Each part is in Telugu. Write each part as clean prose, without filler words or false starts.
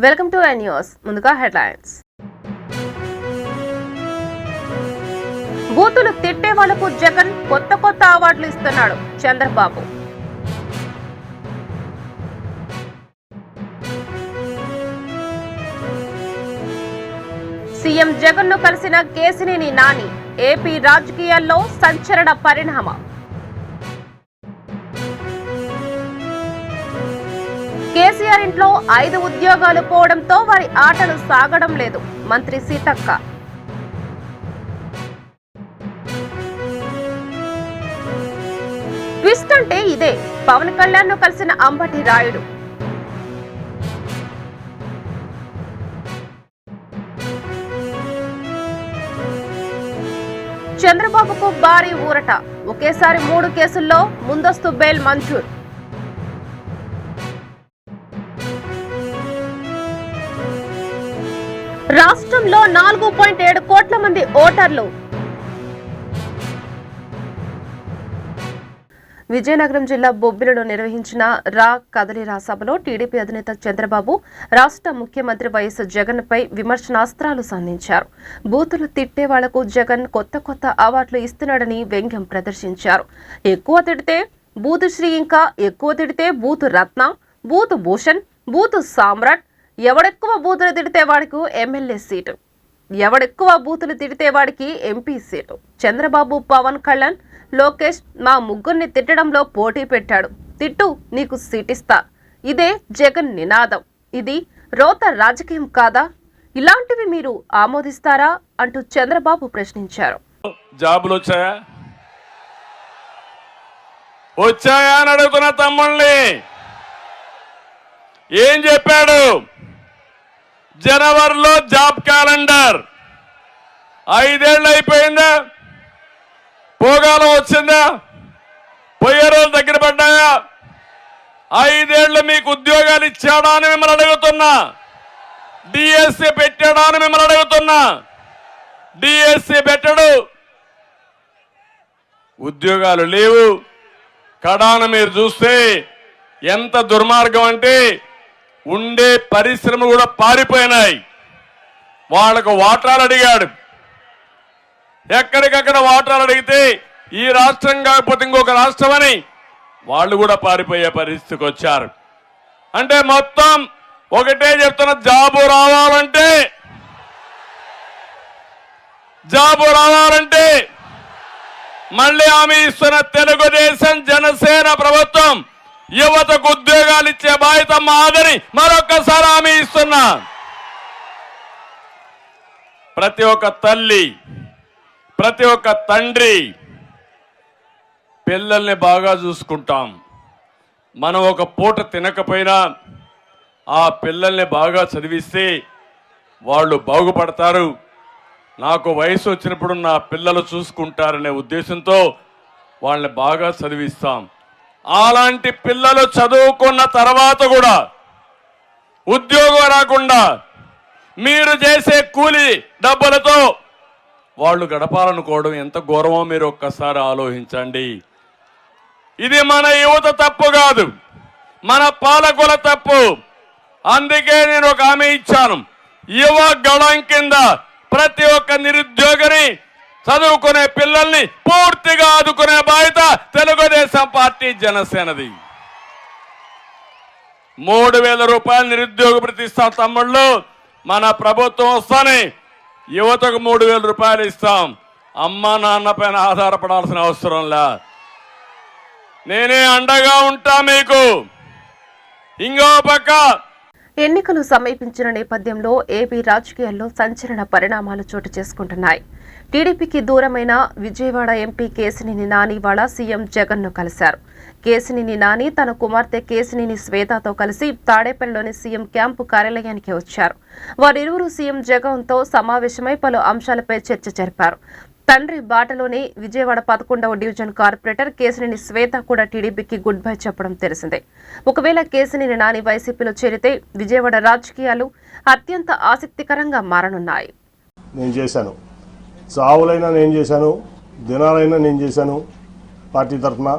Welcome to news. ముందుగా హెడ్లైన్స్. బూతులు తిట్టే వాళ్లకు జగన్ కొత్త అవార్డులు ఇస్తున్నాడు చంద్రబాబు. సీఎం జగన్ ను కలిసిన కేశినేని నాని. ఏపీ రాజకీయాల్లో సంచలన పరిణామం. కేసీఆర్ ఇంట్లో 5 ఉద్యోగాలు పోవడంతో వారి ఆటలు సాగడం లేదు. మంత్రి సీతక్క. ట్విస్ట్ అంటే ఇదే. పవన్ కళ్యాణ్ ను కలిసిన అంబటి రాయుడు. చంద్రబాబుకు భారీ ఊరట. ఒకేసారి 3 కేసుల్లో ముందస్తు బెయిల్ మంజూరు. రాష్ట్రంలో 4.7 కోట్ల మంది ఓటర్లు. విజయనగరం జిల్లా బొబ్బిలిలో నిర్వహించిన కదలిరా సభలో టీడీపీ అధినేత చంద్రబాబు రాష్ట్ర ముఖ్యమంత్రి వైఎస్ జగన్ పై విమర్శనాస్త్రాలు సంధించారు. బూతులు తిట్టే వాళ్లకు జగన్ కొత్త అవార్డులు ఇస్తున్నాడని వ్యంగ్యం ప్రదర్శించారు. ఎక్కువ తిడితే బూతుశ్రీ, ఇంకా ఎక్కువ తిడితే బూతు రత్న, బూతు భూషణ్, బూతు సామ్రాట్, ఎవడెక్కువ బూతులు తిడితే వాడికి ఎమ్మెల్యే సీటు, ఎవడెక్కువ బూతులు తిడితే వాడికి ఎంపీ సీటు. చంద్రబాబు, పవన్ కళ్యాణ్, లోకేష్ మా ముగ్గురిని తిట్టడంలో పోటీ పెట్టాడు. తిట్టు, నీకు సీటిస్తా. ఇదే జగన్ నినాదం. ఇది రోత రాజకీయం కాదా? ఇలాంటివి మీరు ఆమోదిస్తారా అంటూ చంద్రబాబు ప్రశ్నించారు. జాబులు వచ్చాయా అని అడుగుతున్న తమ్ముళ్ళని ఏం చెప్పాడు? జనవరిలో జాబ్ క్యాలెండర్ 5 ఏళ్ళు అయిపోయిందా? పోగాలం వచ్చిందా? పోయే రోజులు దగ్గర పడ్డాయా? 5 ఏళ్ళు మీకు ఉద్యోగాలు ఇచ్చాడా అని మిమ్మల్ని అడుగుతున్నా. డిఎస్సి పెట్టాడా అని మిమ్మల్ని అడుగుతున్నా. డిఎస్సి పెట్టడు, ఉద్యోగాలు లేవు. కడాన మీరు చూస్తే ఎంత దుర్మార్గం అంటే ఉండే పరిశ్రమలు కూడా పారిపోయినాయి. వాళ్ళకు వాటాలు అడిగాడు. ఎక్కడికక్కడ వాటాలు అడిగితే ఈ రాష్ట్రం కాకపోతే ఇంకొక రాష్ట్రం అని వాళ్ళు కూడా పారిపోయే పరిస్థితికి వచ్చారు. అంటే మొత్తం ఒకటే చెప్తున్న, జాబు రావాలంటే మళ్ళీ హామీ ఇస్తున్న తెలుగుదేశం జనసేన ప్రభుత్వం యువతకు ఉద్యోగాలు ఇచ్చే బాధ్యత మాదని మరొక్కసారి హామీ ఇస్తున్నా. ప్రతి ఒక్క తల్లి, ప్రతి ఒక్క తండ్రి పిల్లల్ని బాగా చూసుకుంటాం. మనం ఒక పూట తినకపోయినా ఆ పిల్లల్ని బాగా చదివిస్తే వాళ్ళు బాగుపడతారు. నాకు వయసు వచ్చినప్పుడు నా పిల్లలు చూసుకుంటారనే ఉద్దేశంతో వాళ్ళని బాగా చదివిస్తాం. అలాంటి పిల్లలు చదువుకున్న తర్వాత కూడా ఉద్యోగం రాకుండా మీరు చేసే కూలి డబ్బులతో వాళ్ళు గడపాలనుకోవడం ఎంత ఘోరమో మీరు ఒక్కసారి ఆలోచించండి. ఇది మన యువత తప్పు కాదు, మన పాలకుల తప్పు. అందుకే నేను ఒక హామీ ఇచ్చాను. యువ గళం కింద ప్రతి ఒక్క నిరుద్యోగిని, చదువుకునే పిల్లల్ని పూర్తిగా ఆదుకునే బాధ్యత తెలుగుదేశం పార్టీ జనసేనది. 3000 రూపాయలు నిరుద్యోగ భృతి ఇస్తాం తమ్ముళ్ళు. మన ప్రభుత్వం వస్తానే యువతకు 3000 రూపాయలు ఇస్తాం. అమ్మ నాన్న పైన ఆధారపడాల్సిన అవసరం లే. నేనే అండగా ఉంటా మీకు. ఇంకో పక్క ఎన్నికలు సమీపించిన నేపథ్యంలో ఏపీ రాజకీయాల్లో సంచలన పరిణామాలు చోటు చేసుకుంటున్నాయి. టీడీపీకి దూరమైన విజయవాడ ఎంపీ కేశినేని నాని వాళ్ళ సీఎం జగన్ ను కలిశారు. కేశినేని నాని తన కుమార్తె కేశినేని శ్వేతతో కలిసి తాడేపల్లిలోని సీఎం క్యాంపు కార్యాలయానికి వచ్చారు. వారిరువురు సీఎం జగన్ తో సమావేశమై పలు అంశాలపై చర్చ జరిపారు. తండ్రి బాటలోనే విజయవాడ 11వ డివిజన్ కార్పొరేటర్ కేశినేని శ్వేత కూడా టీడీపీకి గుడ్ బై చెప్పడం తెలిసిందే. ఒకవేళ కేశినేని నాని వైసీపీలో చేరితే విజయవాడ రాజకీయాలు అత్యంత ఆసక్తికరంగా మారనున్నాయి. నేను చేశాను, చావులైనా నేను చేశాను, దినాలైనా నేను చేశాను పార్టీ తరఫున.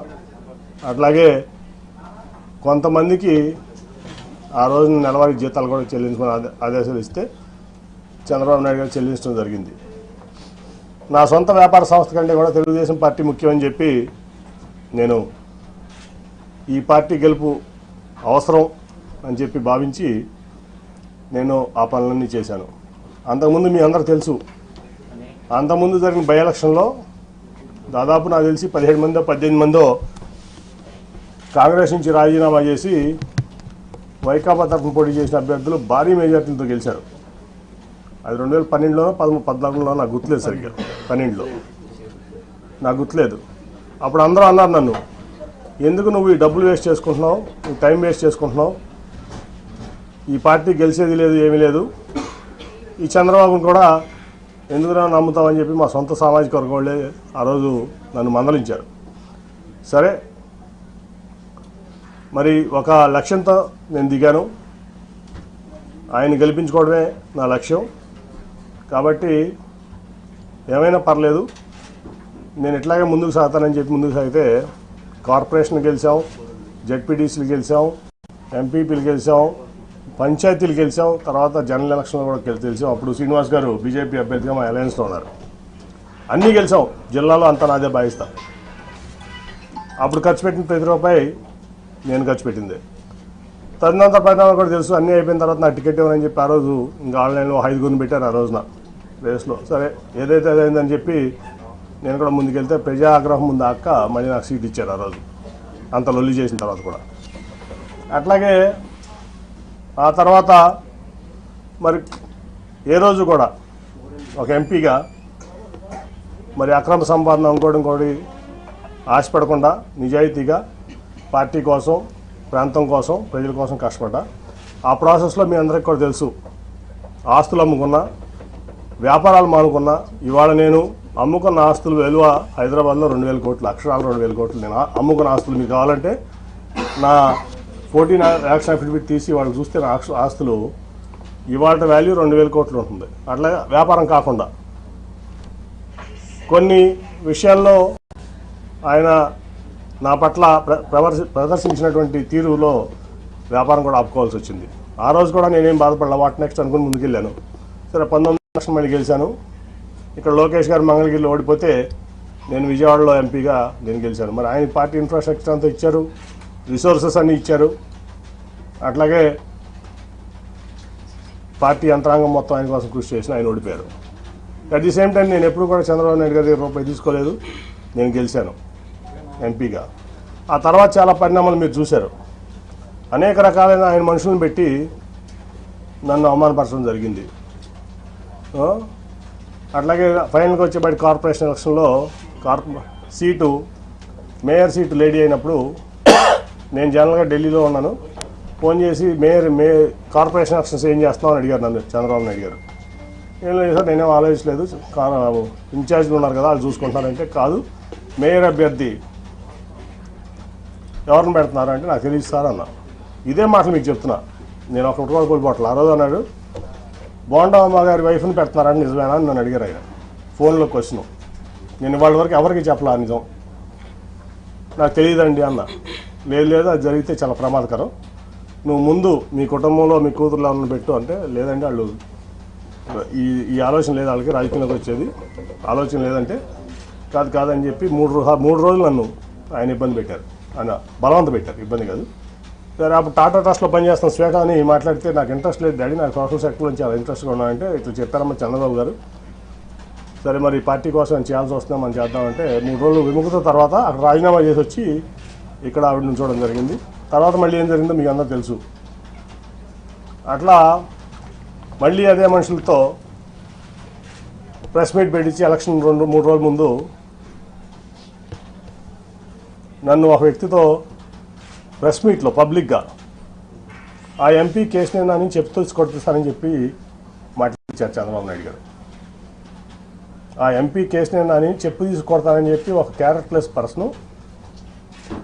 అట్లాగే కొంతమందికి ఆ రోజు నెలవారీ జీతాలు కూడా చెల్లించమని ఆదేశాలు ఇస్తే చంద్రబాబు నాయుడు గారు చెల్లించడం జరిగింది. నా సొంత వ్యాపార సంస్థ కంటే కూడా తెలుగుదేశం పార్టీ ముఖ్యమని చెప్పి నేను ఈ పార్టీ గెలుపు అవసరం అని చెప్పి భావించి నేను ఆ పనులన్నీ చేశాను. అంతకుముందు మీ అందరూ తెలుసు, అంతకుముందు జరిగిన బై ఎలక్షన్లో దాదాపు నాకు తెలిసి 17 మందో 18 మందో కాంగ్రెస్ నుంచి రాజీనామా చేసి వైకాపా తరఫున పోటీ చేసిన అభ్యర్థులు భారీ మెజార్టీలతో గెలిచారు. అది 2012లోనో 14లోనో నాకు గుర్తులేదు, సరిగ్గా 12లో నాకు గుర్తులేదు. అప్పుడు అందరూ అన్నారు నన్ను, ఎందుకు నువ్వు ఈ డబ్బులు వేస్ట్ చేసుకుంటున్నావు, నువ్వు టైం వేస్ట్ చేసుకుంటున్నావు, ఈ పార్టీ గెలిచేది లేదు, ఏమీ లేదు, ఈ చంద్రబాబును కూడా ఎందుకురా నమ్ముతామని చెప్పి మా సొంత సామాజిక వర్గం వాళ్ళే ఆ రోజు నన్ను మందలించారు. సరే, మరి ఒక లక్ష్యంతో నేను దిగాను, ఆయన గెలిపించుకోవడమే నా లక్ష్యం. కాబట్టి ఏమైనా పర్లేదు, నేను ఇట్లాగే ముందుకు సాగుతానని చెప్పి ముందుకు సాగితే కార్పొరేషన్ గెలిచాం, జెడ్పీటీసీలు గెలిచాం, ఎంపీపీలు గెలిచాం, పంచాయతీలు గెలిచాం, తర్వాత జనరల్ ఎలక్షన్లో కూడా గెలిచాం. అప్పుడు శ్రీనివాస్ గారు బీజేపీ అభ్యర్థిగా మా అలయన్స్లో ఉన్నారు. అన్నీ గెలిచాం, జిల్లాలో అంతా నాదే భావిస్తా. అప్పుడు ఖర్చు పెట్టిన ప్రతి రూపాయి నేను ఖర్చు పెట్టింది. తదనంతర పరిణామాలు కూడా తెలుసు. అన్నీ అయిపోయిన తర్వాత నాకు టికెట్ ఇవ్వనని చెప్పి ఆ రోజు ఇంకా ఆన్లైన్లో 5 పెట్టారు ఆ రోజున రేస్లో. సరే, ఏదైతే అదైందని చెప్పి నేను కూడా ముందుకెళ్తే ప్రజా ఆగ్రహం ముందు అక్క మళ్ళీ నాకు సీట్ ఇచ్చారు ఆ రోజు, అంత లొల్లి చేసిన తర్వాత కూడా. అట్లాగే ఆ తర్వాత మరి ఏ రోజు కూడా ఒక ఎంపీగా మరి అక్రమ సంపాదన ఇంకోటి ఆశపడకుండా నిజాయితీగా పార్టీ కోసం, ప్రాంతం కోసం, ప్రజల కోసం కష్టపడ్డా. ఆ ప్రాసెస్లో మీ అందరికీ కూడా తెలుసు, ఆస్తులు అమ్ముకున్నా, వ్యాపారాలు మానుకున్నా. ఇవాళ నేను అమ్ముకున్న ఆస్తులు విలువ హైదరాబాద్లో 2,000 కోట్లు, అక్షరాలు 2,000 కోట్లు. నేను అమ్ముకున్న ఆస్తులు మీకు కావాలంటే నా 14 యాక్షన్ అఫిడవిట్ తీసి వాళ్ళకి చూస్తే నా ఆస్తులు ఇవాళ వాల్యూ 2,000 కోట్లు ఉంటుంది. అట్లా వ్యాపారం కాకుండా కొన్ని విషయాల్లో ఆయన నా పట్ల ప్రదర్శించినటువంటి తీరులో వ్యాపారం కూడా ఆపుకోవాల్సి వచ్చింది. ఆ రోజు కూడా నేనేం బాధపడలా, వాట్ నెక్స్ట్ అనుకుని ముందుకెళ్ళాను. సరే, 19 లక్షలు మళ్ళీ గెలిచాను. ఇక్కడ లోకేష్ గారు మంగళగిరిలో ఓడిపోతే నేను విజయవాడలో ఎంపీగా నేను గెలిచాను. మరి ఆయన పార్టీ ఇన్ఫ్రాస్ట్రక్చర్ అంతా ఇచ్చారు, రిసోర్సెస్ అన్నీ ఇచ్చారు. అట్లాగే పార్టీ యంత్రాంగం మొత్తం ఆయన కోసం కృషి చేసిన ఆయన ఓడిపోయారు. అట్ ది సేమ్ టైం నేను ఎప్పుడు కూడా చంద్రబాబు నాయుడు గారి రూపాయి తీసుకోలేదు, నేను గెలిచాను ఎంపీగా. ఆ తర్వాత చాలా పరిణామాలు మీరు చూశారు. అనేక రకాలైన ఆయన మనుషులను పెట్టి నన్ను అవమానపరచడం జరిగింది. అట్లాగే ఫైనల్గా వచ్చేబడి కార్పొరేషన్ ఎలక్షన్లో మేయర్ సీటు లేడీ అయినప్పుడు నేను జనరల్గా ఢిల్లీలో ఉన్నాను. ఫోన్ చేసి కార్పొరేషన్ ఎలక్షన్స్ ఏం చేస్తున్నావు అని అడిగారు నన్ను చంద్రబాబు నాయుడు గారు. ఏం లేదు సార్, నేనేం ఆలోచించలేదు, ఇన్ఛార్జ్లు ఉన్నారు కదా వాళ్ళు చూసుకుంటారంటే, కాదు మేయర్ అభ్యర్థి ఎవరిని పెడుతున్నారు అంటే నాకు తెలియదు సార్ అన్న. ఇదే మాటలు మీకు చెప్తున్నా, నేను ఒక కూడా కోల్పోవట్లేదు. ఆ రోజు అన్నాడు, బోండమ్మ గారి వైఫ్ని పెడుతున్నారని నిజమేనా అని నన్ను అడిగారు ఆయన ఫోన్లో క్వశ్చన్. నేను వాళ్ళ వరకు ఎవరికి చెప్పలా నిజం, నాకు తెలియదండి అన్న. లేదు అది జరిగితే చాలా ప్రమాదకరం, నువ్వు ముందు మీ కుటుంబంలో మీ కూతురులో ఉన్న పెట్టు అంటే, లేదండి వాళ్ళు ఈ ఆలోచన లేదు, వాళ్ళకి రాజకీయంలోకి వచ్చేది ఆలోచన లేదంటే, కాదని చెప్పి 3 రోజులు నన్ను ఆయన ఇబ్బంది పెట్టారు, ఆయన బలవంత పెట్టారు, ఇబ్బంది కాదు. సరే, అప్పుడు టాటా ట్రస్ట్లో పనిచేస్తున్న శ్వేత అని మాట్లాడితే నాకు ఇంట్రెస్ట్ లేదు డాడీ, నాకు సోషల్ సెక్టర్లో చాలా ఇంట్రెస్ట్గా ఉన్నాయంటే ఇట్లా చెప్పారమ్మా చంద్రబాబు గారు. సరే, మరి పార్టీ కోసం నేను చేయాల్సి వస్తుందా మనం చేద్దామంటే 3 రోజులు విముఖత తర్వాత అక్కడ రాజీనామా చేసి వచ్చి ఇక్కడ ఆవిడ నుంచోవడం జరిగింది. తర్వాత మళ్ళీ ఏం జరిగిందో మీకు అందరూ తెలుసు. అట్లా మళ్ళీ అదే మనుషులతో ప్రెస్ మీట్ పెట్టించి ఎలక్షన్ 2-3 రోజుల ముందు నన్ను ఒక వ్యక్తితో ప్రెస్ మీట్లో పబ్లిక్గా ఆ ఎంపీ కేసునేనా అని చెప్తూ కొట్టిస్తానని చెప్పి మాట్లాడించారు చంద్రబాబు నాయుడు గారు. ఆ ఎంపీ కేసునేనా అని చెప్పు తీసుకొడతానని చెప్పి ఒక క్యారెక్టర్లెస్ పర్సన్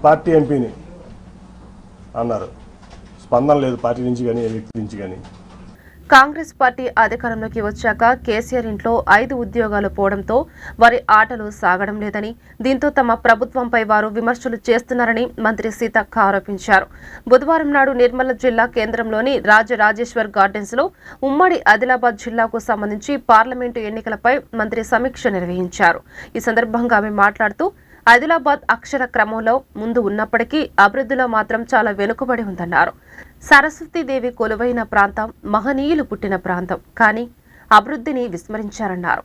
పార్టీ ఎంపీని అన్నారు. స్పందన లేదు పార్టీ నుంచి కానీ, ఏ వ్యక్తి నుంచి కానీ. కాంగ్రెస్ పార్టీ అధికారంలోకి వచ్చాక కేసీఆర్ ఇంట్లో 5 ఉద్యోగాలు పోవడంతో వారి ఆటలు సాగడం లేదని, దీంతో తమ ప్రభుత్వంపై వారు విమర్శలు చేస్తున్నారని మంత్రి సీతక్క ఆరోపించారు. బుధవారం నాడు నిర్మల్ జిల్లా కేంద్రంలోని రాజరాజేశ్వర్ గార్డెన్స్ లో ఉమ్మడి ఆదిలాబాద్ జిల్లాకు సంబంధించి పార్లమెంటు ఎన్నికలపై మంత్రి సమీక్ష నిర్వహించారు. ఈ సందర్భంగా ఆమె మాట్లాడుతూ ఆదిలాబాద్ అక్షర క్రమంలో ముందు ఉన్నప్పటికీ అభివృద్ధిలో మాత్రం చాలా వెనుకబడి ఉందన్నారు. సరస్వతీదేవి కొలువైన ప్రాంతం, మహనీయులు పుట్టిన ప్రాంతం, కానీ అభివృద్ధిని విస్మరించారన్నారు.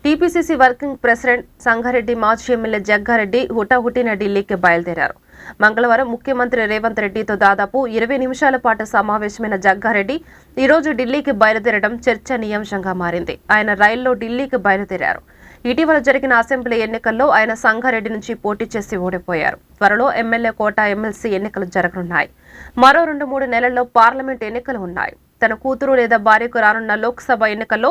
టీపీసీసీ వర్కింగ్ ప్రెసిడెంట్ సంగారెడ్డి మాజీ ఎమ్మెల్యే జగ్గారెడ్డి హుటాహుటిన ఢిల్లీకి బయలుదేరారు. మంగళవారం ముఖ్యమంత్రి రేవంత్ రెడ్డితో దాదాపు 20 నిమిషాల పాటు సమావేశమైన జగ్గారెడ్డి ఈరోజు ఢిల్లీకి బయలుదేరడం చర్చనీయాంశంగా మారింది. ఆయన రైల్లో ఢిల్లీకి బయలుదేరారు. ఇటీవల జరిగిన అసెంబ్లీ ఎన్నికల్లో ఆయన సంగారెడ్డి నుంచి పోటీ చేసి ఓడిపోయారు. త్వరలో ఎమ్మెల్యే కోట, ఎమ్మెల్సీ ఎన్నికలు జరగనున్నాయి. మరో 2-3 నెలల్లో పార్లమెంట్ ఎన్నికలు ఉన్నాయి. తన కూతురు లేదా భార్యకు రానున్న లోక్సభ ఎన్నికల్లో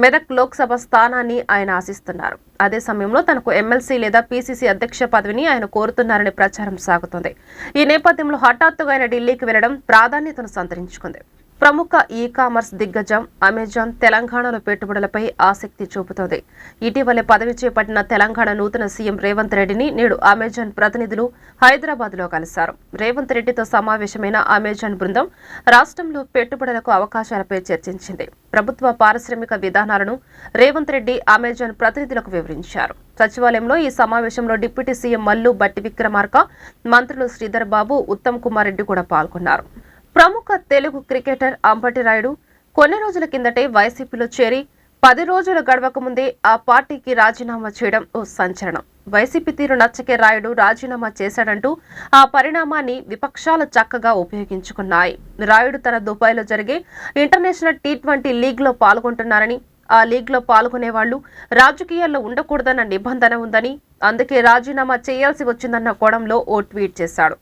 మెదక్ లోక్సభ స్థానాన్ని ఆయన ఆశిస్తున్నారు. అదే సమయంలో తనకు ఎమ్మెల్సీ లేదా పీసీసీ అధ్యక్ష పదవిని ఆయన కోరుతున్నారని ప్రచారం సాగుతోంది. ఈ నేపథ్యంలో హఠాత్తుగా ఆయన ఢిల్లీకి వెళ్లడం ప్రాధాన్యతను సంతరించుకుంది. ప్రముఖ ఈ-కామర్స్ దిగ్గజం అమెజాన్ తెలంగాణలో పెట్టుబడులపై ఆసక్తి చూపుతోంది. ఇటీవలే పదవి చేపట్టిన తెలంగాణ నూతన సీఎం రేవంత్ రెడ్డిని నేడు అమెజాన్ ప్రతినిధులు హైదరాబాద్ లో కలిశారు. రేవంత్ రెడ్డితో సమావేశమైన అమెజాన్ బృందం రాష్ట్రంలో పెట్టుబడులకు అవకాశాలపై చర్చించింది. ప్రభుత్వ పారిశ్రామిక విధానాలను రేవంత్ రెడ్డి అమెజాన్ ప్రతినిధులకు వివరించారు. సచివాలయంలో ఈ సమావేశంలో డిప్యూటీ సీఎం మల్లు భట్టి విక్రమార్క, మంత్రులు శ్రీధర్ బాబు, ఉత్తమ్ కుమార్ రెడ్డి కూడా పాల్గొన్నారు. ప్రముఖ తెలుగు క్రికెటర్ అంబటి రాయుడు కొన్ని రోజుల కిందటే వైసీపీలో చేరి 10 రోజులు గడవక ముందే ఆ పార్టీకి రాజీనామా చేయడం ఓ సంచలనం. వైసీపీ తీరు నచ్చకే రాయుడు రాజీనామా చేశాడంటూ ఆ పరిణామాన్ని విపక్షాలు చక్కగా ఉపయోగించుకున్నాయి. రాయుడు తన దుబాయ్లో జరిగే ఇంటర్నేషనల్ T20 లీగ్లో పాల్గొంటున్నారని, ఆ లీగ్లో పాల్గొనే వాళ్లు రాజకీయాల్లో ఉండకూడదన్న నిబంధన ఉందని, అందుకే రాజీనామా చేయాల్సి వచ్చిందన్న కోణంలో ఓ ట్వీట్ చేశాడు.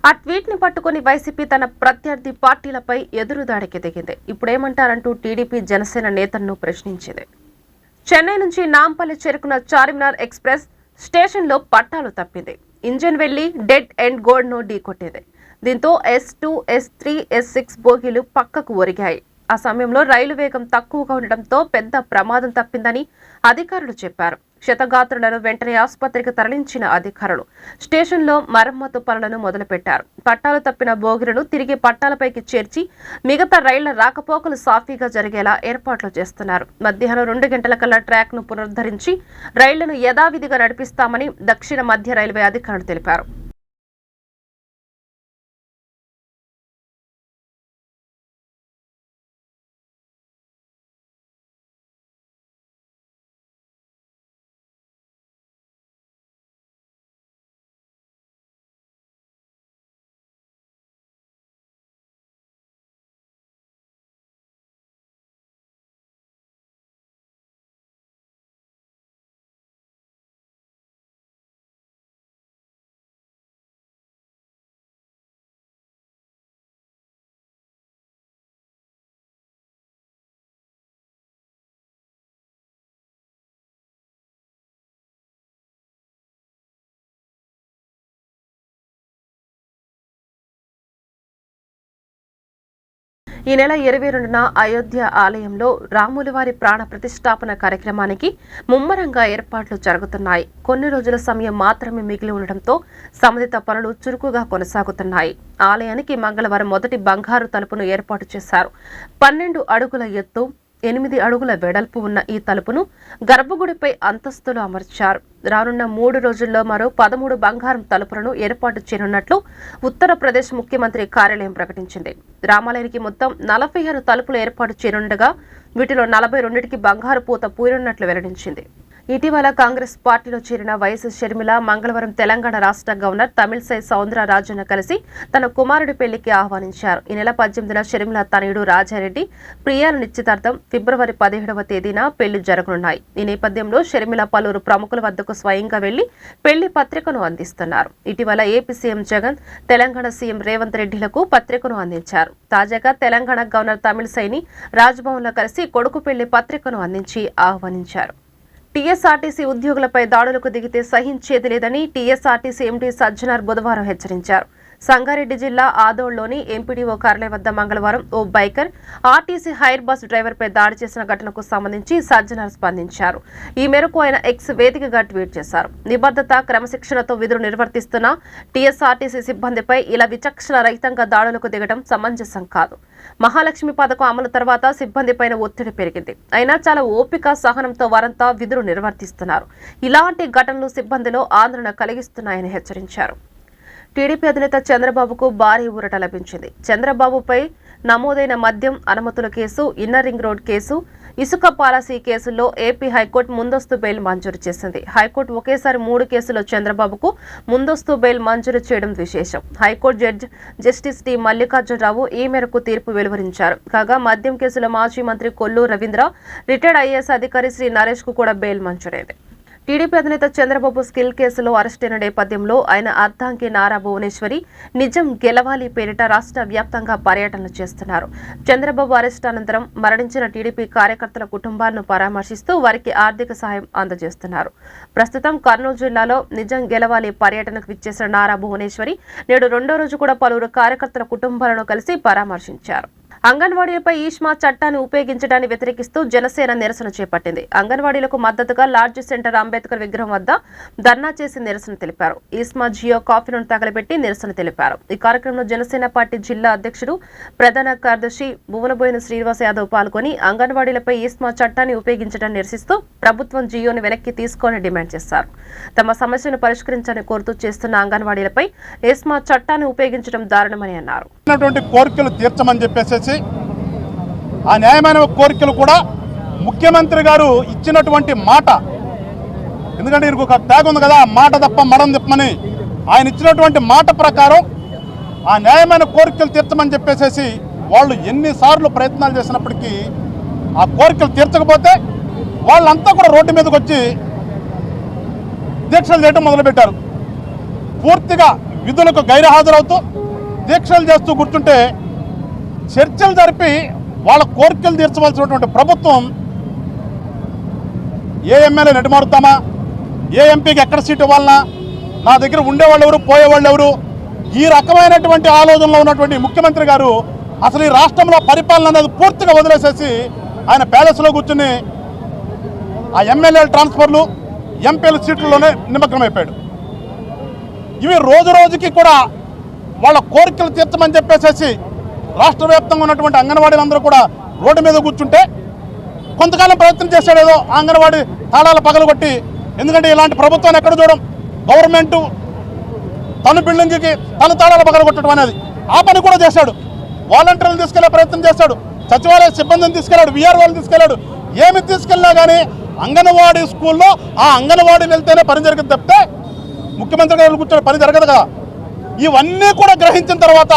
ఆ ట్వీట్ ని పట్టుకుని వైసీపీ తన ప్రత్యర్థి పార్టీలపై ఎదురుదాడికి దిగింది. ఇప్పుడేమంటారంటూ టీడీపీ, జనసేన నేతలను ప్రశ్నించింది. చెన్నై నుంచి నాంపల్లి చేరుకున్న చార్మినార్ ఎక్స్ప్రెస్ స్టేషన్లో పట్టాలు తప్పింది. ఇంజిన్ వెళ్లి డెడ్ అండ్ గోల్డ్ ను ఢీకొట్టింది. దీంతో S2, S3, S6 బోగీలు పక్కకు ఒరిగాయి. ఆ సమయంలో రైలు వేగం తక్కువగా ఉండటంతో పెద్ద ప్రమాదం తప్పిందని అధికారులు చెప్పారు. క్షతగాత్రులను వెంటనే ఆసుపత్రికి తరలించిన అధికారులు స్టేషన్లో మరమ్మతు పనులను మొదలుపెట్టారు. పట్టాలు తప్పిన బోగిలను తిరిగి పట్టాలపైకి చేర్చి మిగతా రైళ్ల రాకపోకలు సాఫీగా జరిగేలా ఏర్పాట్లు చేస్తున్నారు. మధ్యాహ్నం 2 గంటలకల్లా ట్రాక్ ను పునరుద్ధరించి రైళ్లను యథావిధిగా నడిపిస్తామని దక్షిణ మధ్య రైల్వే అధికారులు తెలిపారు. ఈ నెల 22న అయోధ్య ఆలయంలో రాములవారి ప్రాణ ప్రతిష్టాపన కార్యక్రమానికి ముమ్మరంగా ఏర్పాట్లు జరుగుతున్నాయి. కొన్ని రోజుల సమయం మాత్రమే మిగిలి ఉండడంతో సంబంధిత పనులు చురుకుగా కొనసాగుతున్నాయి. ఆలయానికి మంగళవారం మొదటి బంగారు తలుపును ఏర్పాటు చేశారు. 12 అడుగుల ఎత్తు, 8 అడుగుల వెడల్పు ఉన్న ఈ తలుపును గర్భగుడిపై అంతస్తులో అమర్చారు. రానున్న 3 రోజుల్లో మరో 13 బంగారం తలుపులను ఏర్పాటు చేయనున్నట్లు ఉత్తరప్రదేశ్ ముఖ్యమంత్రి కార్యాలయం ప్రకటించింది. రామాలయానికి మొత్తం 46 తలుపులు ఏర్పాటు చేయనుండగా వీటిలో 42కి బంగారు పూత పూయనున్నట్లు వెల్లడించింది. ఇటీవల కాంగ్రెస్ పార్టీలో చేరిన వైఎస్ షర్మిల మంగళవారం తెలంగాణ రాష్ట్ర గవర్నర్ తమిళసై సౌందరరాజన్ను కలిసి తన కుమారుడి పెళ్లికి ఆహ్వానించారు. ఈ నెల 18న షర్మిల తనయుడు రాజారెడ్డి ప్రియాల నిశ్చితార్థం ఫిబ్రవరి 17వ తేదీన పెళ్లి జరగనున్నాయి. ఈ నేపథ్యంలో షర్మిల పలువురు ప్రముఖుల వద్దకు స్వయంగా వెళ్లి పెళ్లి పత్రికను అందిస్తున్నారు. ఇటీవల AP CM Jagan, Telangana CM Revanth రెడ్డిలకు పత్రికను అందించారు. తాజాగా తెలంగాణ గవర్నర్ తమిళసైని రాజ్భవన్లో కలిసి కొడుకు పెళ్లి పత్రికను అందించి ఆహ్వానించారు. టీఎస్ఆర్టీసీ ఉద్యోగులపై దాడులకు దిగితే సహించేది లేదని టీఎస్ఆర్టీసీ ఎండీ సజ్జనార్ బుధవారం హెచ్చరించారు. సంగారెడ్డి జిల్లా ఆదోళ్లోని ఎంపీడీఓ కార్యాలయం వద్ద మంగళవారం ఓ బైకర్ ఆర్టీసీ హైర్ బస్ డ్రైవర్పై దాడి చేసిన ఘటనకు సంబంధించి సజ్జనార్ స్పందించారు. ఈ మేరకు ఆయన ఎక్స్ వేదికగా ట్వీట్ చేశారు. నిబద్ధత, క్రమశిక్షణతో విధులు నిర్వర్తిస్తున్న టీఎస్ఆర్టీసీ సిబ్బందిపై ఇలా విచక్షణ రహితంగా దాడులకు దిగడం సమంజసం కాదు. మహాలక్ష్మి పథకం అమలు తర్వాత సిబ్బందిపైన ఒత్తిడి పెరిగింది. అయినా చాలా ఓపిక, సహనంతో వారంతా విధులు నిర్వర్తిస్తున్నారు. ఇలాంటి ఘటనలు సిబ్బందిలో ఆందోళన కలిగిస్తున్నాయని హెచ్చరించారు. టీడీపీ అధినేత చంద్రబాబుకు భారీ ఊరట లభించింది. చంద్రబాబుపై నమోదైన మద్యం అనుమతుల case, inner ring road case, ఇసుక పాలసీ కేసుల్లో ఏపీ హైకోర్టు ముందస్తు బెయిల్ మంజూరు చేసింది. హైకోర్టు ఒకేసారి 3 కేసుల్లో చంద్రబాబుకు ముందస్తు బెయిల్ మంజూరు చేయడం విశేషం. High court judge justice T Mallikarjunarao ఈ మేరకు తీర్పు వెలువరించారు. కాగా మద్యం కేసులో మాజీ మంత్రి కొల్లు రవీంద్ర, రిటైర్డ్ ఐఏఎస్ అధికారి శ్రీ నరేష్ కు కూడా బెయిల్ మంజూరైంది. టీడీపీ అధినేత చంద్రబాబు స్కిల్ కేసులో అరెస్టైన నేపథ్యంలో ఆయన అర్ధాంగి నారా భువనేశ్వరి నిజం గెలవాలి పేరిట రాష్ట్ర వ్యాప్తంగా పర్యటనలు చేస్తున్నారు. చంద్రబాబు అరెస్ట్ అనంతరం మరణించిన టీడీపీ కార్యకర్తల కుటుంబాలను పరామర్శిస్తూ వారికి ఆర్థిక సహాయం అందజేస్తున్నారు. ప్రస్తుతం కర్నూలు జిల్లాలో నిజం గెలవాలి పర్యటనకు విచ్చేసిన నారా భువనేశ్వరి నేడు 2వ రోజు కూడా పలువురు కార్యకర్తల కుటుంబాలను కలిసి పరామర్శించారు. అంగన్వాడీలపై ఈస్మా చట్టాన్ని ఉపయోగించడాన్ని వ్యతిరేకిస్తూ జనసేన నిరసన చేపట్టింది. అంగన్వాడీలకు మద్దతుగా లార్జ్ సెంటర్ అంబేద్కర్ విగ్రహం వద్ద ధర్నా చేసి నిరసన తెలిపారు. ఈస్మా జియో కాఫీలను తగలబెట్టి నిరసన తెలిపారు. ఈ కార్యక్రమంలో జనసేన పార్టీ జిల్లా అధ్యక్షుడు, ప్రధాన కార్యదర్శి భువనబోయిన శ్రీనివాస్ యాదవ్ పాల్గొని అంగన్వాడీలపై ఈస్మా చట్టాన్ని ఉపయోగించడాన్ని నిరసిస్తూ ప్రభుత్వం జియోని వెనక్కి తీసుకోవాలని డిమాండ్ చేశారు. తమ సమస్యను పరిష్కరించాలని కోరుతూ చేస్తున్న అంగన్వాడీలపై ఈస్మా చట్టాన్ని ఉపయోగించడం దారుణమని అన్నారు. కోరికలు తీర్చమని చెప్పేసి ఆ న్యాయమైన కోరికలు కూడా ముఖ్యమంత్రి గారు ఇచ్చినటువంటి మాట, ఎందుకంటే ఈయనకు ఒక ట్యాగ్ ఉంది కదా, మాట తప్ప మడం తిప్పమని. ఆయన ఇచ్చినటువంటి మాట ప్రకారం ఆ న్యాయమైన కోరికలు తీర్చమని చెప్పేసి వాళ్ళు ఎన్నిసార్లు ప్రయత్నాలు చేసినప్పటికీ ఆ కోరికలు తీర్చకపోతే వాళ్ళంతా కూడా రోడ్డు మీదకి వచ్చి దీక్షలు చేయడం మొదలుపెట్టారు. పూర్తిగా విధులకు గైర్హాజరవుతూ దీక్షలు చేస్తూ కూర్చుంటే చర్చలు జరిపి వాళ్ళ కోరికలు తీర్చవలసినటువంటి ప్రభుత్వం ఏ ఎమ్మెల్యే నెట్టుమారుతామా, ఏ ఎంపీకి ఎక్కడ సీట్ ఇవ్వాలన్నా, నా దగ్గర ఉండేవాళ్ళు ఎవరు, పోయేవాళ్ళు ఎవరు, ఈ రకమైనటువంటి ఆలోచనలో ఉన్నటువంటి ముఖ్యమంత్రి గారు అసలు ఈ రాష్ట్రంలో పరిపాలన అనేది పూర్తిగా వదిలేసేసి ఆయన ప్యాలెస్లో కూర్చుని ఆ ఎమ్మెల్యేల ట్రాన్స్ఫర్లు, ఎంపీల సీట్లలోనే నిమగ్నమైపోయాడు. ఇవి రోజు రోజుకి కూడా వాళ్ళ కోరికలు తీర్చమని చెప్పేసి రాష్ట్ర వ్యాప్తంగా ఉన్నటువంటి అంగన్వాడీలందరూ కూడా రోడ్డు మీద కూర్చుంటే కొంతకాలం ప్రయత్నం చేశాడు ఏదో అంగన్వాడీ తాళాలు పగలగొట్టి. ఎందుకంటే ఇలాంటి ప్రభుత్వాన్ని ఎక్కడ చూడడం, గవర్నమెంట్ తన బిల్డింగ్కి తన తాళాలు పగలగొట్టడం అనేది ఆ పని కూడా చేశాడు. వాలంటీర్లను తీసుకెళ్లే ప్రయత్నం చేశాడు, సచివాలయ సిబ్బందిని తీసుకెళ్లాడు, వీఆర్ఓలను తీసుకెళ్లాడు. ఏమి తీసుకెళ్ళినా కానీ అంగన్వాడీ స్కూల్లో ఆ అంగన్వాడీ వెళ్తేనే పని జరిగింది తప్పితే ముఖ్యమంత్రి గారు కూర్చొని పని జరగదు కదా. ఇవన్నీ కూడా గ్రహించిన తర్వాత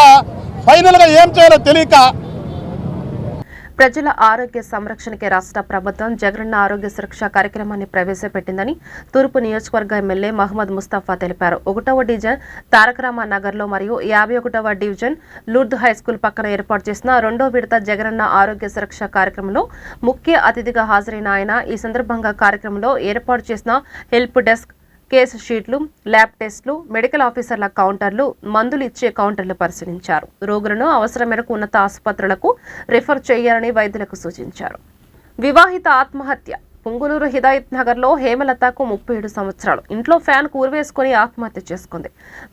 ఫైనల్గా ఏం చేయాలో తెలియక ప్రజల ఆరోగ్య సంరక్షణకే రాష్ట్ర ప్రభుత్వం జగనన్న ఆరోగ్య సురక్ష కార్యక్రమాన్ని ప్రవేశపెట్టిందని తూర్పు నియోజకవర్గ ఎమ్మెల్యే మహమ్మద్ ముస్తఫా తెలిపారు. 1వ డివిజన్ తారకరామ నగర్లో మరియు 51వ డివిజన్ లూర్ద్ హైస్కూల్ పక్కన ఏర్పాటు చేసిన 2వ విడత జగనన్న ఆరోగ్య సురక్ష కార్యక్రమంలో ముఖ్య అతిథిగా హాజరైన ఆయన ఈ సందర్భంగా కార్యక్రమంలో ఏర్పాటు చేసిన హెల్ప్ డెస్క్, కేసు షీట్లు, ల్యాబ్ టెస్టులు, మెడికల్ ఆఫీసర్ల కౌంటర్లు, మందులు ఇచ్చే కౌంటర్లు పరిశీలించారు. రోగులను అవసరం మేరకు ఉన్నత ఆసుపత్రులకు రిఫర్ చేయాలని వైద్యులకు సూచించారు. వివాహిత ఆత్మహత్య. పుంగులూరు హిదాయత్ నగర్లో హేమలతకు 37 సంవత్సరాలు. ఇంట్లో ఫ్యాన్ కూరవేసుకుని ఆత్మహత్య చేసుకుంది.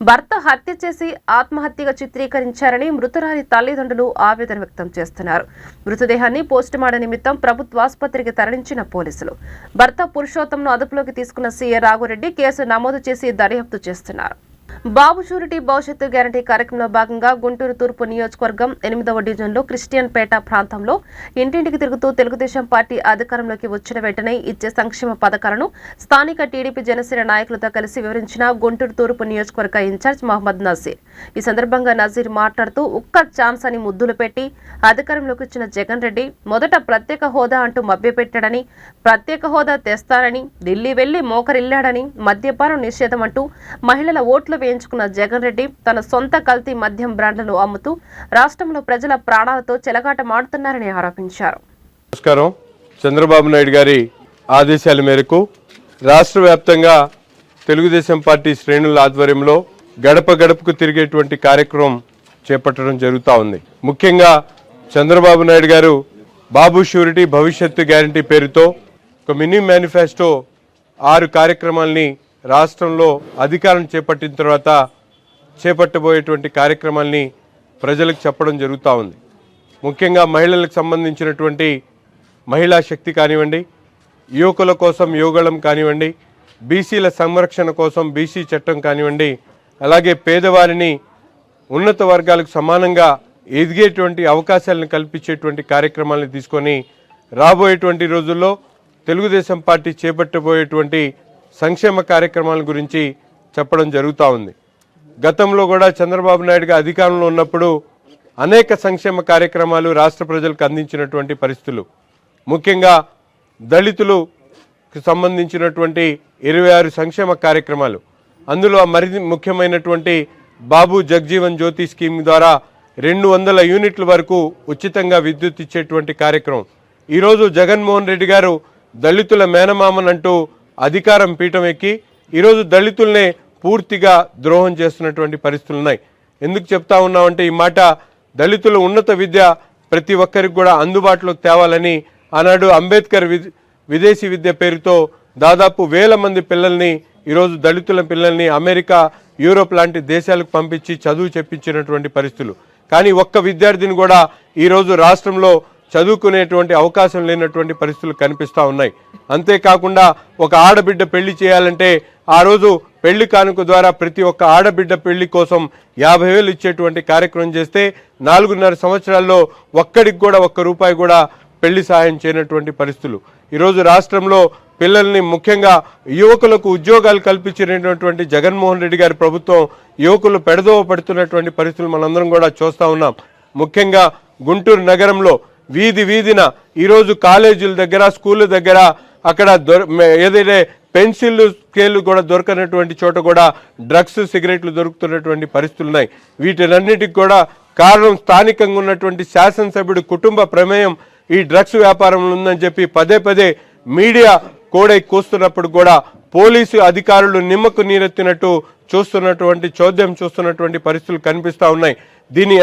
భర్త హత్య చేసి ఆత్మహత్యగా చిత్రీకరించారని మృతురాలి తల్లిదండ్రులు ఆవేదన వ్యక్తం చేస్తున్నారు. మృతదేహాన్ని పోస్టుమార్టం నిమిత్తం ప్రభుత్వ ఆసుపత్రికి తరలించిన పోలీసులు. భర్త పురుషోత్తంను అదుపులోకి తీసుకున్న సీఏ రాఘురెడ్డి కేసు నమోదు చేసి దర్యాప్తు చేస్తున్నారు. బాబు షూరిటీ భవిష్యత్తు గ్యారంటీ కార్యక్రమంలో భాగంగా గుంటూరు తూర్పు నియోజకవర్గం 8వ డివిజన్లో క్రిస్టియన్ పేట ప్రాంతంలో ఇంటింటికి తిరుగుతూ తెలుగుదేశం పార్టీ అధికారంలోకి వచ్చిన వెంటనే ఇచ్చే సంక్షేమ పథకాలను స్థానిక టీడీపీ జనసేన నాయకులతో కలిసి వివరించిన గుంటూరు తూర్పు నియోజకవర్గ ఇన్ఛార్జ్ మహమ్మద్ నజీర్. ఈ సందర్భంగా నజీర్ మాట్లాడుతూ ఒక్క ఛాన్స్ అని ముద్దులు పెట్టి అధికారంలోకి వచ్చిన జగన్ రెడ్డి మొదట ప్రత్యేక హోదా అంటూ మభ్యపెట్టాడని, ప్రత్యేక హోదా తెస్తారని ఢిల్లీ వెళ్లి మోకరిల్లాడని, మద్యపానం నిషేధం అంటూ మహిళల ఓట్లు వేయించుకున్న జగన్ రెడ్డి తన సొంత కల్తీ మద్యం బ్రాండ్లను అమ్ముతూ రాష్ట్రంలో ప్రజల ప్రాణాలతో చెలగాటమాడుతున్నారని ఆరోపించారు. నమస్కారం. చంద్రబాబు నాయుడు గారి ఆదేశాల మేరకు రాష్ట్ర వ్యాప్తంగా తెలుగుదేశం పార్టీ శ్రేణుల ఆధ్వర్యంలో గడప గడపకు తిరిగేటువంటి కార్యక్రమం చేపట్టడం జరుగుతూ ఉంది. ముఖ్యంగా చంద్రబాబు నాయుడు గారు బాబు షూరిటీ భవిష్యత్తు గ్యారంటీ పేరుతో ఒక మినీ మేనిఫెస్టో 6 కార్యక్రమాలని రాష్ట్రంలో అధికారం చేపట్టిన తర్వాత చేపట్టబోయేటువంటి కార్యక్రమాల్ని ప్రజలకు చెప్పడం జరుగుతూ ఉంది. ముఖ్యంగా మహిళలకు సంబంధించినటువంటి మహిళా శక్తి కానివ్వండి, యువకుల కోసం యువగళం కానివ్వండి, బీసీల సంరక్షణ కోసం బీసీ చట్టం కానివ్వండి, అలాగే పేదవారిని ఉన్నత వర్గాలకు సమానంగా ఎదిగేటువంటి అవకాశాలను కల్పించేటువంటి కార్యక్రమాలను తీసుకొని రాబోయేటువంటి రోజుల్లో తెలుగుదేశం పార్టీ చేపట్టబోయేటువంటి సంక్షేమ కార్యక్రమాల గురించి చెప్పడం జరుగుతూ ఉంది. గతంలో కూడా చంద్రబాబు నాయుడుగా అధికారంలో ఉన్నప్పుడు అనేక సంక్షేమ కార్యక్రమాలు రాష్ట్ర ప్రజలకు అందించినటువంటి పరిస్థితులు, ముఖ్యంగా దళితులకు సంబంధించినటువంటి 26 సంక్షేమ కార్యక్రమాలు, అందులో మరి ముఖ్యమైనటువంటి బాబు జగ్జీవన్ జ్యోతి స్కీమ్ ద్వారా 200 యూనిట్ల వరకు ఉచితంగా విద్యుత్ ఇచ్చేటువంటి కార్యక్రమం. ఈరోజు జగన్మోహన్ రెడ్డి గారు దళితుల మేనమామనంటూ అధికారం పీఠం ఎక్కి ఈరోజు దళితుల్నే పూర్తిగా ద్రోహం చేస్తున్నటువంటి పరిస్థితులు ఉన్నాయి. ఎందుకు చెప్తా ఉన్నామంటే ఈ మాట, దళితుల ఉన్నత విద్య ప్రతి ఒక్కరికి కూడా అందుబాటులోకి తేవాలని ఆనాడు అంబేద్కర్ విదేశీ విద్య పేరుతో దాదాపు 1000 మంది పిల్లల్ని, ఈరోజు దళితుల పిల్లల్ని అమెరికా, యూరోప్ లాంటి దేశాలకు పంపించి చదువు చెప్పించినటువంటి పరిస్థితులు. కానీ ఒక్క విద్యార్థిని కూడా ఈరోజు రాష్ట్రంలో చదువుకునేటువంటి అవకాశం లేనటువంటి పరిస్థితులు కనిపిస్తూ ఉన్నాయి. అంతేకాకుండా ఒక ఆడబిడ్డ పెళ్లి చేయాలంటే ఆ రోజు పెళ్లి కానుక ద్వారా ప్రతి ఒక్క ఆడబిడ్డ పెళ్లి కోసం 50,000 ఇచ్చేటువంటి కార్యక్రమం చేస్తే 4.5 సంవత్సరాల్లో ఒక్కడికి కూడా ₹1 కూడా పెళ్లి సహాయం చేయనటువంటి పరిస్థితులు. ఈరోజు రాష్ట్రంలో పిల్లల్ని, ముఖ్యంగా యువకులకు ఉద్యోగాలు కల్పించినటువంటి జగన్మోహన్ రెడ్డి గారి ప్రభుత్వం యువకులు పెడదోవ పడుతున్నటువంటి పరిస్థితులు మనందరం కూడా చూస్తూ ఉన్నాం. ముఖ్యంగా గుంటూరు నగరంలో వీధి వీధిన ఈరోజు కాలేజీల దగ్గర, స్కూళ్ళ దగ్గర అక్కడ ఏదైతే పెన్సిళ్ళు, స్కేళ్ళు కూడా దొరకనటువంటి చోట కూడా డ్రగ్స్, సిగరెట్లు దొరుకుతున్నటువంటి పరిస్థితులు ఉన్నాయి. వీటినన్నిటికి కూడా కారణం స్థానికంగా ఉన్నటువంటి శాసనసభ్యుడి కుటుంబ ప్రమేయం ఈ డ్రగ్స్ వ్యాపారంలో ఉందని చెప్పి పదే పదే మీడియా కోడై కూస్తున్నప్పుడు కూడా పోలీసు అధికారులు నిమ్మకు నీరెత్తినట్టు చోద్యం చూస్తున్నటువంటి పరిస్థితులు కనిపిస్తూ ఉన్నాయి. దీని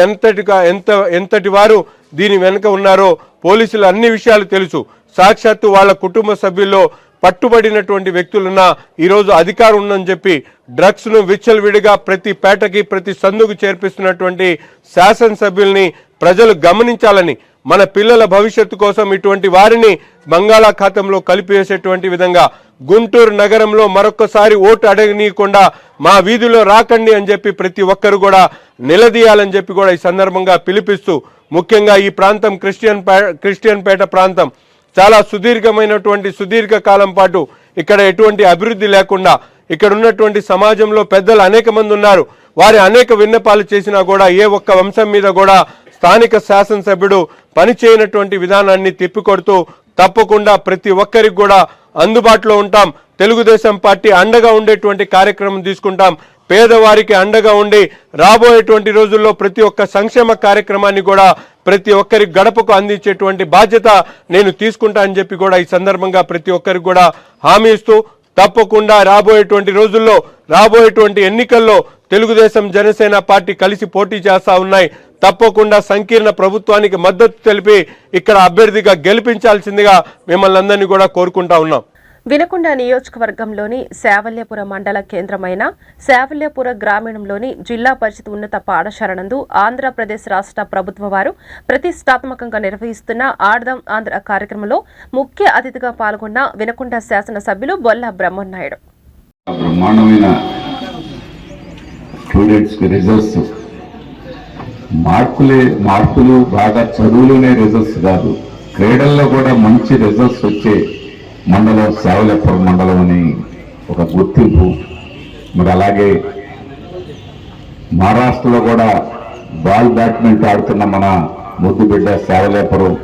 ఎంతటి వారు దీని వెనుక ఉన్నారో పోలీసులు అన్ని విషయాలు తెలుసు. సాక్షాత్తు వాళ్ళ కుటుంబ సభ్యుల్లో పట్టుబడినటువంటి వ్యక్తులున్నా ఈరోజు అధికారం ఉందని చెప్పి డ్రగ్స్ను విచ్చలవిడిగా ప్రతి పేటకి, ప్రతి సందుకు చేర్పిస్తున్నటువంటి శాసనసభ్యుల్ని ప్రజలు గమనించాలని, మన పిల్లల భవిష్యత్తు కోసం ఇటువంటి వారిని బంగాళాఖాతంలో కలిపివేసేటువంటి విధంగా గుంటూరు నగరంలో మరొకసారి ఓటు అడగనీయకుండా మా వీధిలో రాకండి అని చెప్పి ప్రతి ఒక్కరు కూడా నిలదీయాలని చెప్పి కూడా ఈ సందర్భంగా పిలిపిస్తూ, ముఖ్యంగా ఈ ప్రాంతం క్రిస్టియన్ పేట ప్రాంతం చాలా సుదీర్ఘ కాలం పాటు ఇక్కడ ఎటువంటి అభివృద్ధి లేకుండా, ఇక్కడ ఉన్నటువంటి సమాజంలో పెద్దలు అనేక మంది ఉన్నారు. వారి అనేక విన్నపాలు చేసినా కూడా ఏ ఒక్క వంశం మీద కూడా స్థానిక శాసనసభ్యుడు పనిచేయనటువంటి విధానాన్ని తిప్పికొడుతూ తప్పకుండా ప్రతి ఒక్కరికి కూడా అందుబాటులో ఉంటాం, తెలుగుదేశం పార్టీ అండగా ఉండేటువంటి కార్యక్రమం తీసుకుంటాం, పేదవారికి అండగా ఉండి రాబోయేటువంటి రోజుల్లో ప్రతి ఒక్క సంక్షేమ కార్యక్రమాన్ని కూడా ప్రతి ఒక్కరికి గడపకు అందించేటువంటి బాధ్యత నేను తీసుకుంటా అని చెప్పి కూడా ఈ సందర్భంగా ప్రతి ఒక్కరికి కూడా హామీ ఇస్తూ, తప్పకుండా రాబోయేటువంటి రోజుల్లో, రాబోయేటువంటి ఎన్నికల్లో తెలుగుదేశం, జనసేన పార్టీ కలిసి పోటీ చేస్తా ఉన్నాయి. తప్పకుండా సంకీర్ణ ప్రభుత్వానికి మద్దతు తెలిపి ఇక్కడ అభ్యర్థిగా గెలిపించాల్సిందిగా మిమ్మల్ని అందరినీ కూడా కోరుకుంటా ఉన్నాం. వినుకొండ నియోజకవర్గంలోని శావల్యపుర మండల కేంద్రమైన శావల్యపుర గ్రామీణంలోని జిల్లా పరిషత్ ఉన్నత పాఠశాల నందు ఆంధ్రప్రదేశ్ రాష్ట్ర ప్రభుత్వ వారు ప్రతిష్టాత్మకంగా నిర్వహిస్తున్న ఆడదాం ఆంధ్ర కార్యక్రమంలో ముఖ్య అతిథిగా పాల్గొన్న వినుకొండ శాసనసభ్యులు బొల్ల బ్రహ్మనాయుడు. బ్రహ్మాండమైన స్టూడెంట్స్ కి రిజల్ట్స్, మార్కులు బాగా చదువులోనే రిజల్ట్స్ కాదు, క్రీడల్లో కూడా మంచి రిజల్ట్స్ వచ్చే మండలం శావల్యపురం మండలం అని ఒక గుర్తింపు. మరి అలాగే మహారాష్ట్రలో కూడా బ్యాడ్మింటన్ ఆడుతున్న మన ముద్దుబిడ్డ శావల్యపురం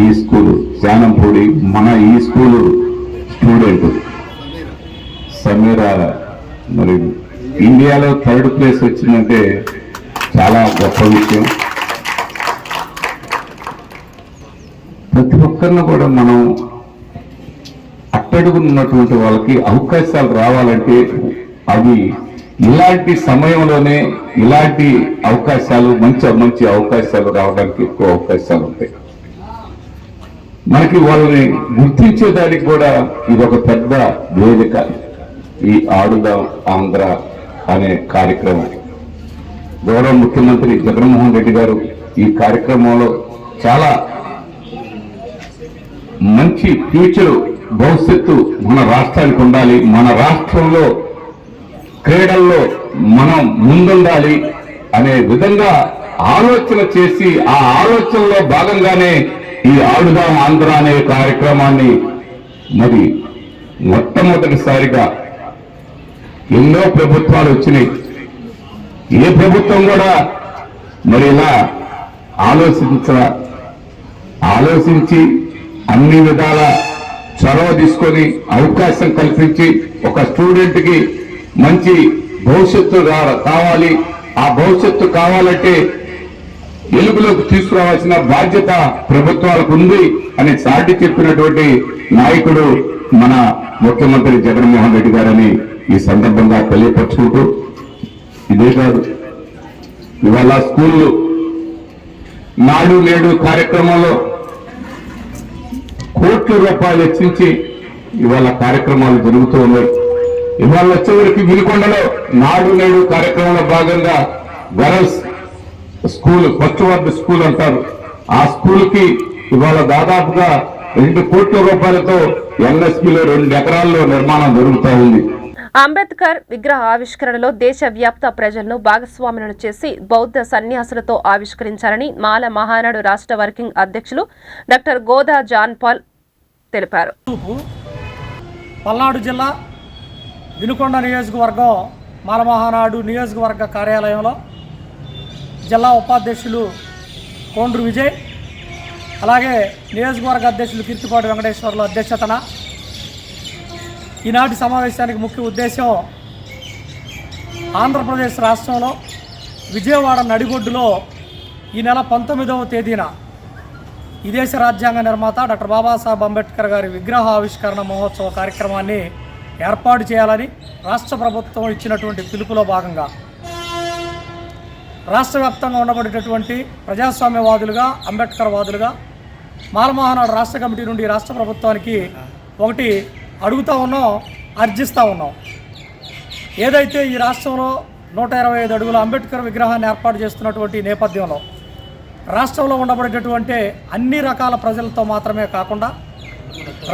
ఈ స్కూలు శానంపూడి, మన ఈ స్కూలు స్టూడెంట్ సమీర మరి ఇండియాలో 3rd ప్లేస్ వచ్చిందంటే చాలా గొప్ప విషయం. ప్రతి ఒక్కరిని కూడా మనం అట్టడుగున్నటువంటి వాళ్ళకి అవకాశాలు రావాలంటే అవి ఇలాంటి సమయంలోనే ఇలాంటి అవకాశాలు మంచి అవకాశాలు రావడానికి ఎక్కువ అవకాశాలు ఉంటాయి. మనకి వాళ్ళని గుర్తించేదానికి కూడా ఇది ఒక పెద్ద వేదిక. ఈ ఆడుదాం ఆంధ్ర అనే కార్యక్రమం గౌరవ ముఖ్యమంత్రి జగన్మోహన్ రెడ్డి గారు ఈ కార్యక్రమంలో చాలా మంచి ఫ్యూచర్ భవిష్యత్తు మన రాష్ట్రానికి ఉండాలి, మన రాష్ట్రంలో క్రీడల్లో మనం ముందుండాలి అనే విధంగా ఆలోచన చేసి ఆ ఆలోచనలో భాగంగానే ఈ ఆడుదాం ఆంధ్ర అనే కార్యక్రమాన్ని మరి మొట్టమొదటిసారిగా ఎన్నో ప్రభుత్వాలు వచ్చినాయి. ఏ ప్రభుత్వం కూడా మరి ఇలా ఆలోచించి అన్ని విధాల చొరవ తీసుకొని అవకాశం కల్పించి ఒక స్టూడెంట్ కి మంచి భవిష్యత్తు కావాలి, ఆ భవిష్యత్తు కావాలంటే వెలుగులోకి తీసుకురావాల్సిన బాధ్యత ప్రభుత్వాలకు ఉంది అని చాటి చెప్పినటువంటి నాయకుడు మన ముఖ్యమంత్రి జగన్మోహన్ రెడ్డి గారని ఈ సందర్భంగా తెలియపరుచుకుంటూ, ఇదే కాదు ఇవాళ స్కూళ్ళు నాడు నేడు కార్యక్రమంలో కోట్ల రూపాయలు వెచ్చించి ఇవాళ కార్యక్రమాలు జరుగుతూ ఉన్నాయి. ఇవాళ వచ్చేవరకు వినుకొండలో నాడు నేడు కార్యక్రమంలో భాగంగా girls school, first ward school అంటారు, ఆ స్కూల్ కి ఇవాళ దాదాపుగా 2 కోట్ల రూపాయలతో ఎన్ఎస్పీలో 2 ఎకరాల్లో నిర్మాణం జరుగుతూ ఉంది. అంబేద్కర్ విగ్రహ ఆవిష్కరణలో దేశవ్యాప్త ప్రజలను భాగస్వాములను చేసి బౌద్ధ సన్యాసులతో ఆవిష్కరించాలని మాల మహానాడు రాష్ట్ర వర్కింగ్ అధ్యక్షులు డాక్టర్ గోదా జాన్ పాల్ తెలిపారు. పల్నాడు జిల్లా వినుకొండ నియోజకవర్గం మాల మహానాడు నియోజకవర్గ కార్యాలయంలో జిల్లా ఉపాధ్యక్షులు కోండ్రు విజయ్, అలాగే నియోజకవర్గ అధ్యక్షులు కీర్తిపాటి వెంకటేశ్వర్ల అధ్యక్షతన ఈనాటి సమావేశానికి ముఖ్య ఉద్దేశం ఆంధ్రప్రదేశ్ రాష్ట్రంలో విజయవాడ నడిబొడ్డులో ఈ నెల 19వ తేదీన ఈ దేశ రాజ్యాంగ నిర్మాత డాక్టర్ బాబాసాహెబ్ అంబేద్కర్ గారి విగ్రహ ఆవిష్కరణ మహోత్సవ కార్యక్రమాన్ని ఏర్పాటు చేయాలని రాష్ట్ర ప్రభుత్వం ఇచ్చినటువంటి పిలుపులో భాగంగా రాష్ట్ర వ్యాప్తంగా ఉండబడేటటువంటి ప్రజాస్వామ్యవాదులుగా, అంబేద్కర్ వాదులుగా మాల మహానాడు రాష్ట్ర కమిటీ నుండి రాష్ట్ర ప్రభుత్వానికి ఒకటి అడుగుతూ ఉన్నాం, అర్జిస్తూ ఉన్నాం. ఏదైతే ఈ రాష్ట్రంలో 125 అడుగుల అంబేద్కర్ విగ్రహాన్ని ఏర్పాటు చేస్తున్నటువంటి నేపథ్యంలో రాష్ట్రంలో ఉండబడేటటువంటి అన్ని రకాల ప్రజలతో మాత్రమే కాకుండా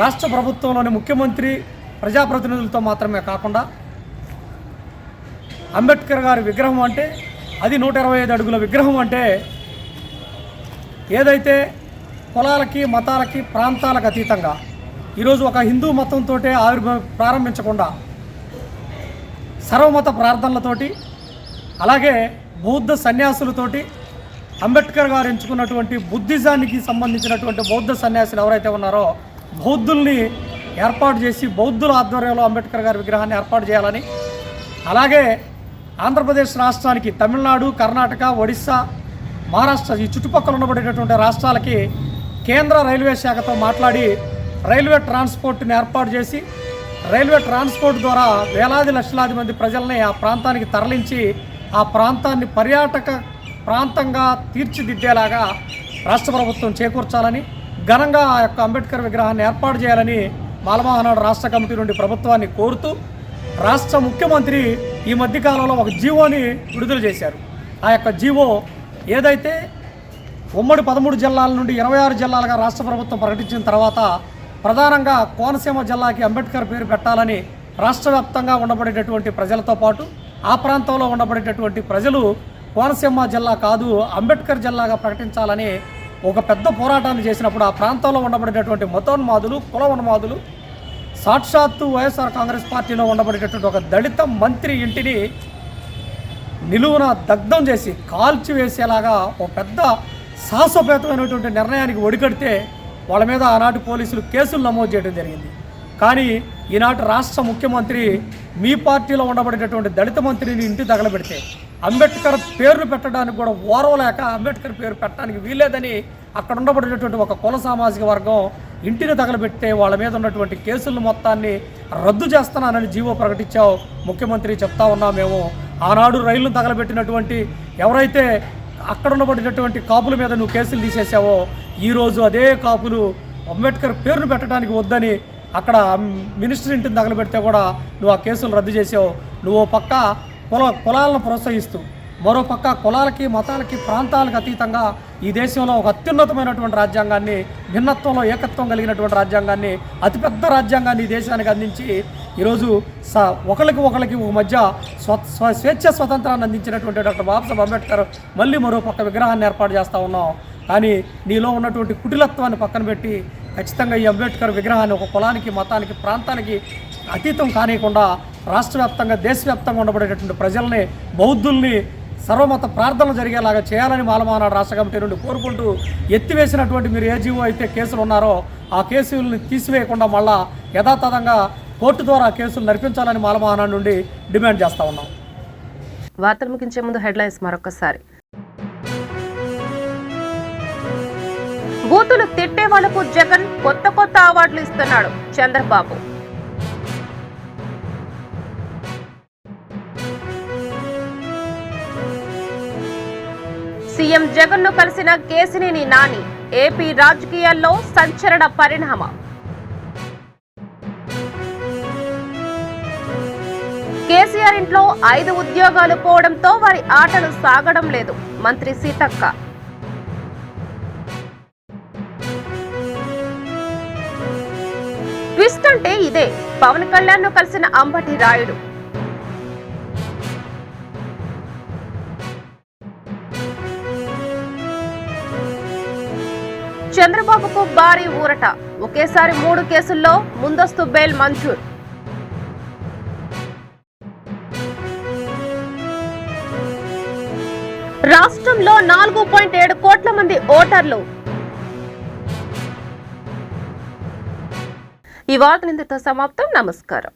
రాష్ట్ర ప్రభుత్వంలోని ముఖ్యమంత్రి, ప్రజాప్రతినిధులతో మాత్రమే కాకుండా అంబేద్కర్ గారి విగ్రహం అంటే అది 125 అడుగుల విగ్రహం అంటే ఏదైతే కులాలకి, మతాలకి, ప్రాంతాలకు అతీతంగా ఈరోజు ఒక హిందూ మతంతో ప్రారంభించకుండా సర్వమత ప్రార్థనలతోటి, అలాగే బౌద్ధ సన్యాసులతోటి అంబేద్కర్ గారు ఎంచుకున్నటువంటి బుద్ధిజానికి సంబంధించినటువంటి బౌద్ధ సన్యాసులు ఎవరైతే ఉన్నారో బౌద్ధుల్ని ఏర్పాటు చేసి బౌద్ధుల ఆధ్వర్యంలో అంబేద్కర్ గారి విగ్రహాన్ని ఏర్పాటు చేయాలని, అలాగే ఆంధ్రప్రదేశ్ రాష్ట్రానికి తమిళనాడు, కర్ణాటక, ఒడిస్సా, మహారాష్ట్ర ఈ చుట్టుపక్కల ఉండబడేటటువంటి రాష్ట్రాలకి కేంద్ర రైల్వే శాఖతో మాట్లాడి రైల్వే ట్రాన్స్పోర్ట్ని ఏర్పాటు చేసి రైల్వే ట్రాన్స్పోర్ట్ ద్వారా వేలాది లక్షలాది మంది ప్రజల్ని ఆ ప్రాంతానికి తరలించి ఆ ప్రాంతాన్ని పర్యాటక ప్రాంతంగా తీర్చిదిద్దేలాగా రాష్ట్ర ప్రభుత్వం చేకూర్చాలని, ఘనంగా ఆ యొక్క అంబేద్కర్ విగ్రహాన్ని ఏర్పాటు చేయాలని మాల మహానాడు రాష్ట్ర కమిటీ నుండి ప్రభుత్వాన్ని కోరుతూ రాష్ట్ర ముఖ్యమంత్రి ఈ మధ్యకాలంలో ఒక జీవోని విడుదల చేశారు. ఆ యొక్క జీవో ఏదైతే ఉమ్మడి 13 జిల్లాల నుండి 26 జిల్లాలుగా రాష్ట్ర ప్రభుత్వం ప్రకటించిన తర్వాత ప్రధానంగా కోనసీమ జిల్లాకి అంబేద్కర్ పేరు పెట్టాలని రాష్ట్ర వ్యాప్తంగా ఉండబడేటటువంటి ప్రజలతో పాటు ఆ ప్రాంతంలో ఉండబడేటటువంటి ప్రజలు కోనసీమ జిల్లా కాదు అంబేద్కర్ జిల్లాగా ప్రకటించాలని ఒక పెద్ద పోరాటాన్ని చేసినప్పుడు ఆ ప్రాంతంలో ఉండబడేటటువంటి మతోన్మాదులు, కులవన్మాదులు సాక్షాత్తు వైఎస్ఆర్ కాంగ్రెస్ పార్టీలో ఉండబడేటటువంటి ఒక దళిత మంత్రి ఇంటిని నిలువున దగ్ధం చేసి కాల్చివేసేలాగా ఒక పెద్ద సాహసోపేతమైనటువంటి నిర్ణయానికి ఒడిగడితే వాళ్ళ మీద ఆనాటి పోలీసులు కేసులు నమోదు చేయడం జరిగింది. కానీ ఈనాటి రాష్ట్ర ముఖ్యమంత్రి మీ పార్టీలో ఉండబడేటటువంటి దళిత మంత్రిని ఇంటి తగలబెడితే అంబేద్కర్ పేర్లు పెట్టడానికి కూడా ఓర్వలేక అంబేద్కర్ పేరు పెట్టడానికి వీల్లేదని అక్కడ ఉండబడినటువంటి ఒక కుల సామాజిక వర్గం ఇంటిని తగలబెట్టే వాళ్ళ మీద ఉన్నటువంటి కేసులను మొత్తాన్ని రద్దు చేస్తున్నానని జీవో ప్రకటించావు ముఖ్యమంత్రి, చెప్తా ఉన్నాం మేము. ఆనాడు రైళ్లను తగలబెట్టినటువంటి ఎవరైతే అక్కడ ఉండబడినటువంటి కాపుల మీద నువ్వు కేసులు తీసేసావో, ఈరోజు అదే కాపులు అంబేద్కర్ పేరును పెట్టడానికి వద్దని అక్కడ మినిస్టర్ ఇంటిని తగలబెడితే కూడా నువ్వు ఆ కేసులు రద్దు చేసావు. నువ్వు పక్క కులాలను ప్రోత్సహిస్తూ, మరో పక్క కులాలకి మతాలకి ప్రాంతాలకు అతీతంగా ఈ దేశంలో ఒక అత్యున్నతమైనటువంటి రాజ్యాంగాన్ని, భిన్నత్వంలో ఏకత్వం కలిగినటువంటి రాజ్యాంగాన్ని, అతిపెద్ద రాజ్యాంగాన్ని ఈ దేశానికి అందించి ఈరోజు ఒకరికి మధ్య స్వేచ్ఛ స్వతంత్రాన్ని అందించినటువంటి డాక్టర్ బాబాసాహెబ్ అంబేద్కర్ మళ్ళీ మరో పక్క విగ్రహాన్ని ఏర్పాటు చేస్తూ ఉన్నాం. కానీ నీలో ఉన్నటువంటి కుటిలత్వాన్ని పక్కన పెట్టి ఖచ్చితంగా ఈ అంబేద్కర్ విగ్రహాన్ని ఒక కులానికి, మతానికి, ప్రాంతానికి అతీతం కానియకుండా రాష్ట్ర వ్యాప్తంగా, దేశవ్యాప్తంగా ఉండబడేటటువంటి ప్రజల్ని, బౌద్ధుల్ని సర్వమత ప్రార్థనలు జరిగేలాగా చేయాలని మాలమానాడు రాష్ట్ర కమిటీ నుండి కోరుకుంటూ, ఎత్తివేసినటువంటి మీరు ఏ జీవో అయితే కేసులు ఉన్నారో ఆ కేసుల్ని తీసివేయకుండా మళ్ళా యథాతథంగా కోర్టు ద్వారా కేసులు నడిపించాలని మాలమానాడు నుండి డిమాండ్ చేస్తూ ఉన్నాం. వార్తలు ముగించే ముందు హెడ్లైన్స్ మరొకసారి. బూతులు తిట్టే వాళ్లకు జగన్ కొత్త అవార్డులు ఇస్తున్నాడు చంద్రబాబు. సీఎం జగన్ ను కలిసిన కేసినేని నాని, ఏపీ రాజకీయాల్లో సంచలన పరిణామం. కేసీఆర్ ఇంట్లో 5 ఉద్యోగాలు పోవడంతో వారి ఆటలు సాగడం లేదు, మంత్రి సీతక్క. ట్విస్ట్ అంటే ఇదే, పవన్ కళ్యాణ్ ను కలిసిన అంబటి రాయుడు. చంద్రబాబుకు భారీ ఊరట, ఒకేసారి 3 కేసుల్లో ముందస్తు బెయిల్ మంజూరు. రాష్ట్రంలో 4.7 కోట్ల మంది ఓటర్లు. ఈ వార్త నిందిత సమాప్తం. నమస్కారం.